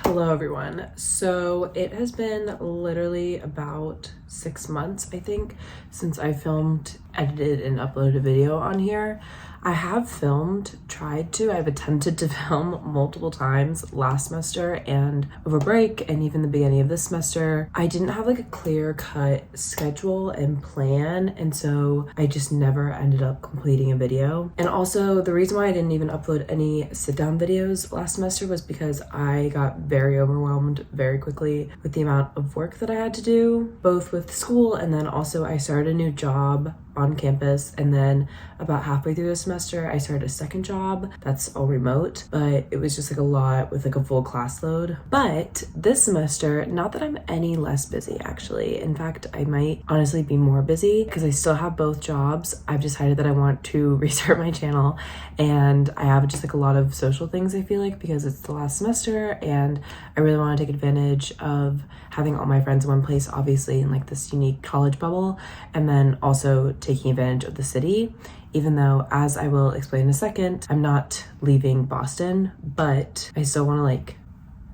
Hello everyone. So it has been literally about 6 months, I think, since I filmed, edited, and uploaded a video on here. I've attempted to film multiple times last semester and over break and even the beginning of this semester. I didn't have like a clear cut schedule and plan, and so I just never ended up completing a video. And also the reason why I didn't even upload any sit down videos last semester was because I got very overwhelmed very quickly with the amount of work that I had to do, both with school and then also I started a new job on campus, and then about halfway through the semester I started a second job that's all remote, but it was just like a lot with like a full class load. But this semester, not that I'm any less busy actually, in fact I might honestly be more busy because I still have both jobs. I've decided that I want to restart my channel, and I have just like a lot of social things I feel like because it's the last semester and I really want to take advantage of having all my friends in one place, obviously in like this unique college bubble, and then also taking advantage of the city, even though, as I will explain in a second, I'm not leaving Boston, but I still want to like,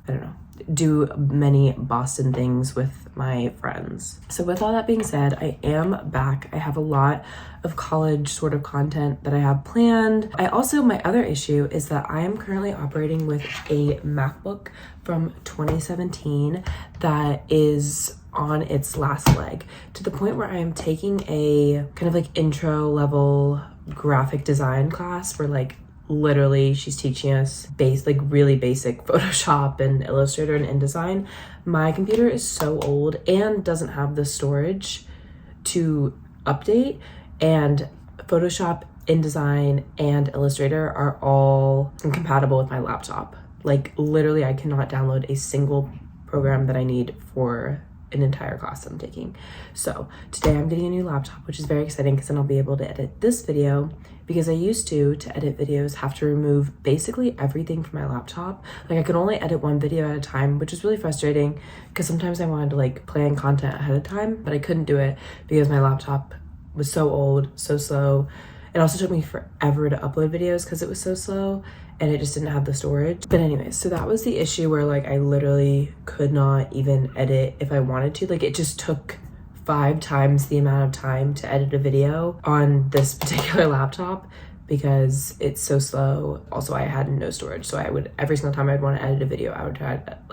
I don't know, do many Boston things with my friends. So with all that being said, I am back. I have a lot of college sort of content that I have planned. My other issue is that I am currently operating with a MacBook from 2017 that is on its last leg, to the point where I am taking a kind of like intro level graphic design class where like literally she's teaching us really basic Photoshop and Illustrator and InDesign. My computer is so old and doesn't have the storage to update, and Photoshop, InDesign, and Illustrator are all incompatible with my laptop. Like literally I cannot download a single program that I need for an entire class I'm taking. So today I'm getting a new laptop, which is very exciting because then I'll be able to edit this video, because I used to edit videos have to remove basically everything from my laptop. Like I could only edit one video at a time, which is really frustrating because sometimes I wanted to like plan content ahead of time, but I couldn't do it because my laptop was so old, so slow. It also took me forever to upload videos because it was so slow and it just didn't have the storage. But anyways, so that was the issue where like I literally could not even edit if I wanted to. Like it just took 5 times the amount of time to edit a video on this particular laptop because it's so slow. Also, I had no storage, so I would, every single time I'd want to edit a video, I'd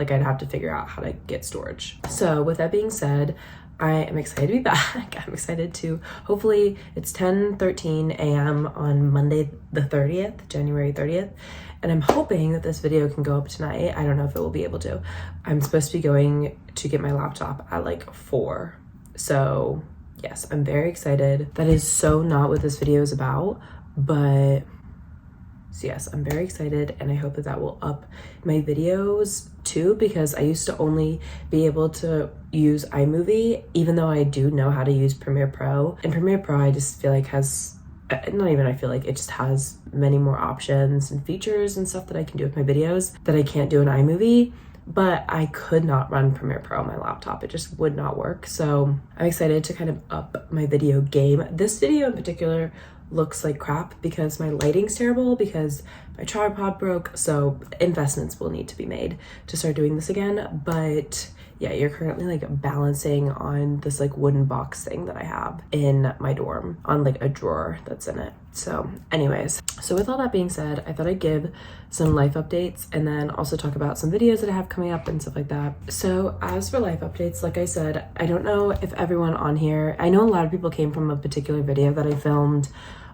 have to figure out how to get storage. So with that being said, I am excited to be back. I'm excited to, hopefully it's 10:13 a.m. on Monday the 30th, January 30th. And I'm hoping that this video can go up tonight. I don't know if it will be able to. I'm supposed to be going to get my laptop at like 4. So yes, I'm very excited. That is so not what this video is about, but so yes, I'm very excited, and I hope that that will up my videos too, because I used to only be able to use iMovie, even though I do know how to use Premiere Pro. And Premiere Pro, I just feel like has, not even I feel like, it just has many more options and features and stuff that I can do with my videos that I can't do in iMovie. But I could not run Premiere Pro on my laptop. It just would not work. So I'm excited to kind of up my video game. This video in particular looks like crap because my lighting's terrible, because my tripod broke, so investments will need to be made to start doing this again. But yeah, you're currently like balancing on this like wooden box thing that I have in my dorm on like a drawer that's in it. So anyways, so with all that being said, I thought I'd give some life updates and then also talk about some videos that I have coming up and stuff like that. So as for life updates, like I said, I don't know if everyone on here, I know a lot of people came from a particular video that I filmed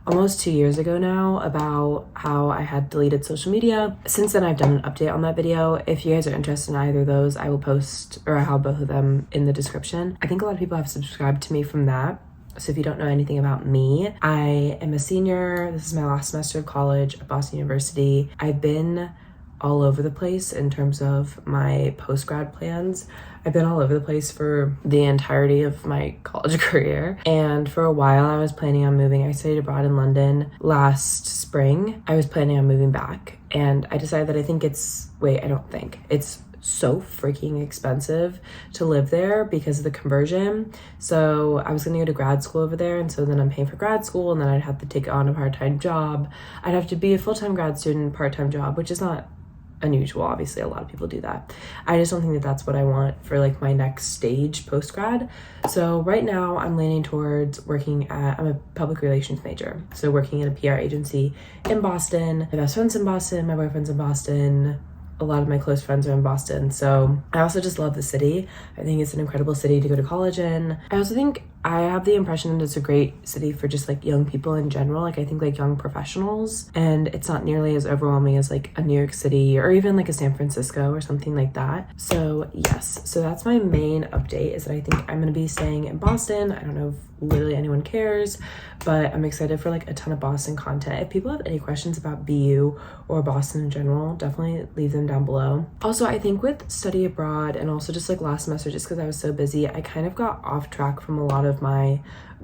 almost 2 years ago now about how I had deleted social media. Since then, I've done an update on that video. If you guys are interested in either of those, I will post, or I have both of them in the description. I think a lot of people have subscribed to me from that. So if you don't know anything about me, I am a senior. This is my last semester of college at Boston University. I've been all over the place in terms of my post-grad plans. I've been all over the place for the entirety of my college career. And for a while I was planning on moving. I studied abroad in London last spring. I was planning on moving back, and I decided that it's so freaking expensive to live there because of the conversion. So I was gonna go to grad school over there, and so then I'm paying for grad school, and then I'd have to take on a part-time job. I'd have to be a full-time grad student, part-time job, which is not unusual. Obviously, a lot of people do that. I just don't think that that's what I want for like my next stage post-grad. So right now I'm leaning towards working at, I'm a public relations major. So working in a PR agency in Boston. My best friend's in Boston, my boyfriend's in Boston. A lot of my close friends are in Boston. So I also just love the city. I think it's an incredible city to go to college in. I also think I have the impression that it's a great city for just like young people in general. Like I think like young professionals, and it's not nearly as overwhelming as like a New York City or even like a San Francisco or something like that. So yes, so that's my main update, is that I think I'm gonna be staying in Boston. I don't know if literally anyone cares, but I'm excited for like a ton of Boston content. If people have any questions about BU or Boston in general, definitely leave them down below. Also, I think with study abroad and also just like last semester, just because I was so busy, I kind of got off track from a lot of my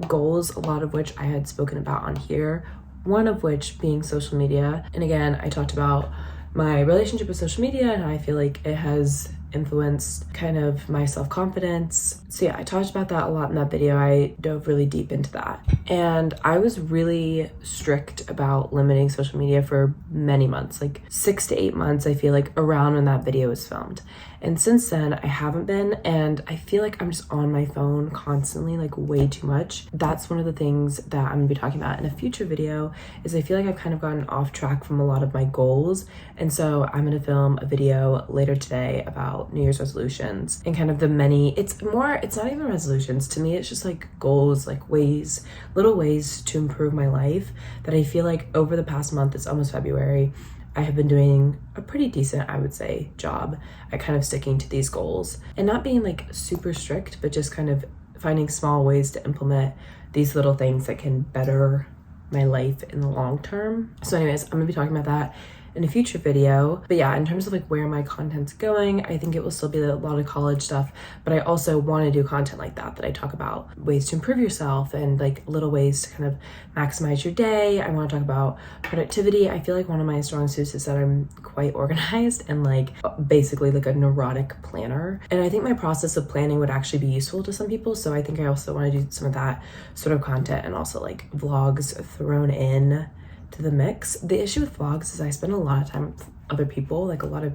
goals, a lot of which I had spoken about on here, one of which being social media. And again, I talked about my relationship with social media and how I feel like it has influenced kind of my self-confidence. So yeah, I talked about that a lot in that video. I dove really deep into that. And I was really strict about limiting social media for many months, like 6 to 8 months, I feel like, around when that video was filmed. And since then, I haven't been, and I feel like I'm just on my phone constantly, like way too much. That's one of the things that I'm gonna be talking about in a future video, is I feel like I've kind of gotten off track from a lot of my goals. And so I'm gonna film a video later today about New Year's resolutions and kind of the many, it's not even resolutions. To me, it's just like goals, like ways, little ways to improve my life that I feel like over the past month, it's almost February, I have been doing a pretty decent, I would say, job at kind of sticking to these goals and not being like super strict, but just kind of finding small ways to implement these little things that can better my life in the long term. So anyways, I'm gonna be talking about that in a future video. But yeah, in terms of like where my content's going, I think it will still be a lot of college stuff, but I also want to do content like that I talk about ways to improve yourself and like little ways to kind of maximize your day. I want to talk about productivity. I feel like one of my strong suits is that I'm quite organized and like basically like a neurotic planner. And I think my process of planning would actually be useful to some people. So I think I also want to do some of that sort of content and also like vlogs thrown in to the mix. The issue with vlogs is I spend a lot of time with other people, like a lot of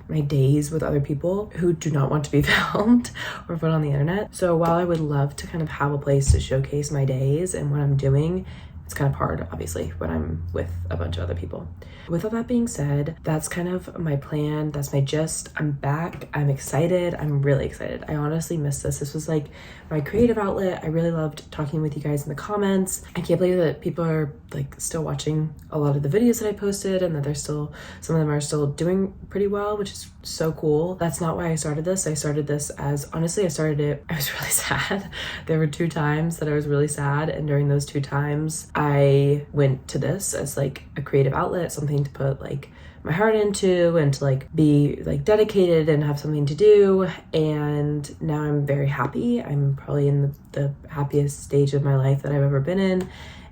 my days with other people who do not want to be filmed or put on the internet. So while I would love to kind of have a place to showcase my days and what I'm doing, it's kind of hard, obviously, when I'm with a bunch of other people. With all that being said, that's kind of my plan. That's my gist. I'm back. I'm excited. I'm really excited. I honestly missed this. This was like my creative outlet. I really loved talking with you guys in the comments. I can't believe that people are like still watching a lot of the videos that I posted and that they're still, some of them are still doing pretty well, which is so cool. That's not why I started this. I started this as, honestly, I was really sad. There were 2 times that I was really sad. And during those 2 times, I went to this as like a creative outlet, something to put like my heart into and to like be like dedicated and have something to do. And now I'm very happy. I'm probably in the happiest stage of my life that I've ever been in.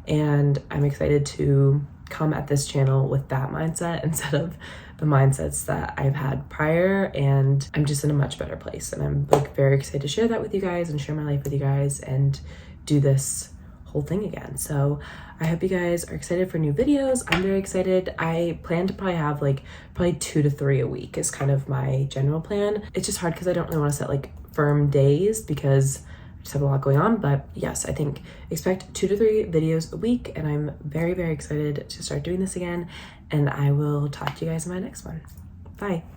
And I'm excited to come at this channel with that mindset instead of the mindsets that I've had prior. And I'm just in a much better place. And I'm like very excited to share that with you guys and share my life with you guys and do this whole thing again. So I hope you guys are excited for new videos. I'm very excited. I plan to probably have like 2 to 3 a week is kind of my general plan. It's just hard because I don't really want to set like firm days because I just have a lot going on. But yes, I think expect 2 to 3 videos a week, and I'm very, very excited to start doing this again. And I will talk to you guys in my next one. Bye.